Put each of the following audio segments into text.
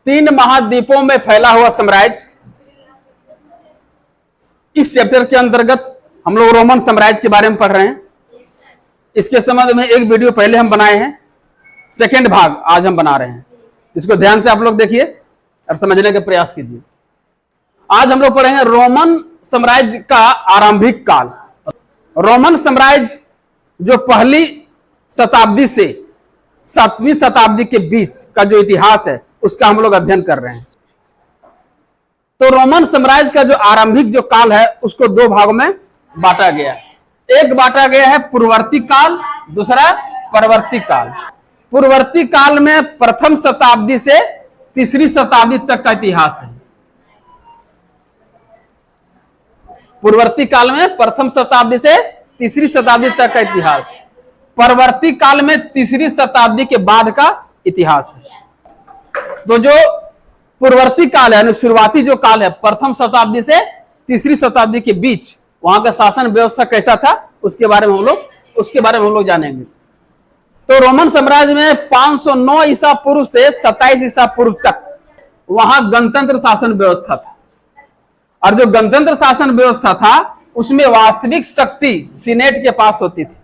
तीन महाद्वीपों में फैला हुआ साम्राज्य। इस चैप्टर के अंतर्गत हम लोग रोमन साम्राज्य के बारे में पढ़ रहे हैं। इसके संबंध में एक वीडियो पहले हम बनाए हैं, सेकंड भाग आज हम बना रहे हैं। इसको ध्यान से आप लोग देखिए और समझने का प्रयास कीजिए। आज हम लोग पढ़ेंगे रोमन साम्राज्य का आरंभिक काल। रोमन साम्राज्य जो पहली शताब्दी से 7वीं शताब्दी के बीच का जो इतिहास है उसका हम लोग अध्ययन कर रहे हैं। तो रोमन साम्राज्य का जो आरंभिक जो काल है उसको दो भागों में बांटा गया है। एक बांटा गया है पूर्ववर्ती काल, दूसरा परवर्ती काल। पूर्ववर्ती काल में प्रथम शताब्दी से तीसरी शताब्दी तक का इतिहास है। पूर्ववर्ती काल में प्रथम शताब्दी से तीसरी शताब्दी तक का इतिहास। परवर्ती काल में तीसरी शताब्दी के बाद का इतिहास है। तो जो पूर्ववर्ती काल है, शुरुआती जो काल है प्रथम शताब्दी से तीसरी शताब्दी के बीच, वहां का शासन व्यवस्था कैसा था उसके बारे में हम लोग जानेंगे। तो रोमन साम्राज्य में 509 ईसा पूर्व से 27 ईसा पूर्व तक वहां गणतंत्र शासन व्यवस्था था। और जो गणतंत्र शासन व्यवस्था था उसमें वास्तविक शक्ति सीनेट के पास होती थी।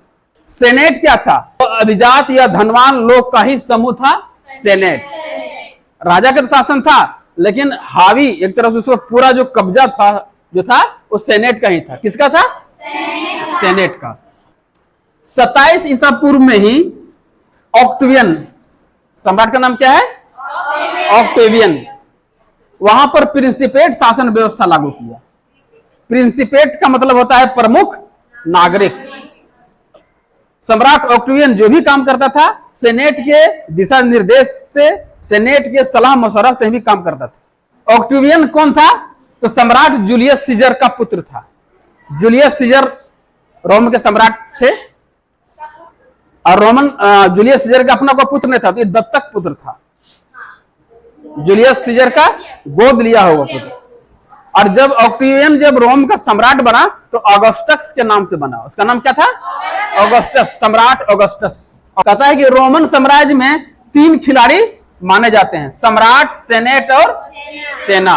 सेनेट क्या था? तो अभिजात या धनवान लोग का ही समूह था सेनेट। राजा का शासन था लेकिन हावी एक तरह से उसका पूरा जो कब्जा था जो था वो सेनेट का ही था। किसका था? सेनेट का। 27 ईसा पूर्व में ही ऑक्टेवियन, सम्राट का नाम क्या है? ऑक्टेवियन, वहां पर प्रिंसिपेट शासन व्यवस्था लागू किया। प्रिंसिपेट का मतलब होता है प्रमुख नागरिक। सम्राट ऑक्टेवियन जो भी काम करता था सेनेट के दिशा निर्देश से, सेनेट के सलाह मशवरा से भी काम करता था। ऑक्टेवियन कौन था? तो सम्राट जूलियस सीजर का पुत्र था। जूलियस सीजर रोम के सम्राट थे और जूलियस सीजर का अपना कोई पुत्र नहीं था, तो ये दत्तक पुत्र था। जूलियस सीजर का गोद लिया हुआ पुत्र। और जब ऑक्टेवियन जब रोम का सम्राट बना तो ऑगस्टस के नाम से बना। उसका नाम क्या था? ऑगस्टस, सम्राट ऑगस्टस। कहता है कि रोमन साम्राज्य में 3 खिलाड़ी माने जाते हैं, सम्राट, सेनेट और सेना।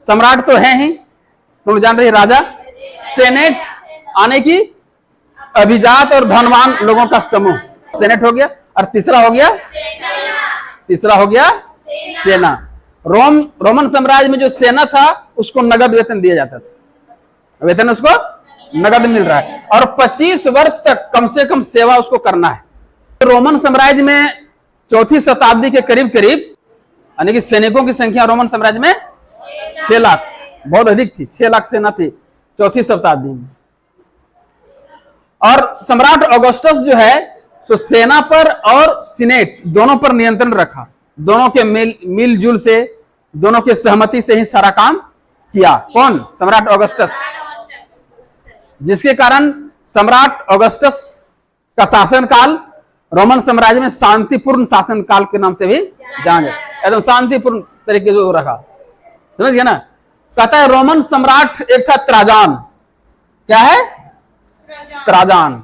सम्राट तो है ही, तुम जान रहे राजा। सेनेट आने की अभिजात और धनवान लोगों का समूह, सेनेट हो गया। और तीसरा हो गया सेना। रोमन साम्राज्य में जो सेना था उसको नगद वेतन दिया जाता था। वेतन उसको नगद मिल रहा है और 25 वर्ष तक कम से कम सेवा उसको करना है। रोमन साम्राज्य में चौथी शताब्दी के करीब यानी कि सैनिकों की संख्या रोमन साम्राज्य में 6 लाख, बहुत अधिक थी। 6 लाख सेना थी चौथी शताब्दी में। और सम्राट ऑगस्टस जो है सो सेना पर और सीनेट दोनों पर नियंत्रण रखा। दोनों के मिलजुल से, दोनों के सहमति से ही सारा काम किया। कौन? सम्राट ऑगस्टस। जिसके कारण सम्राट ऑगस्टस का शासनकाल रोमन साम्राज्य में शांतिपूर्ण शासन काल के नाम से भी जाना जाता। एकदम शांतिपूर्ण तरीके से रखा, समझ गया ना। कहता है रोमन सम्राट एक था त्राजान। क्या है? त्राजान।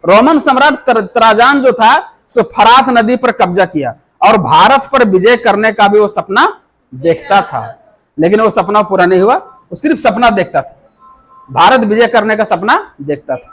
रोमन सम्राट त्राजान जो था सो फरात नदी पर कब्जा किया और भारत पर विजय करने का भी वो सपना देखता था, लेकिन वो सपना पूरा नहीं हुआ। वो सिर्फ सपना देखता था, भारत विजय करने का सपना देखता था।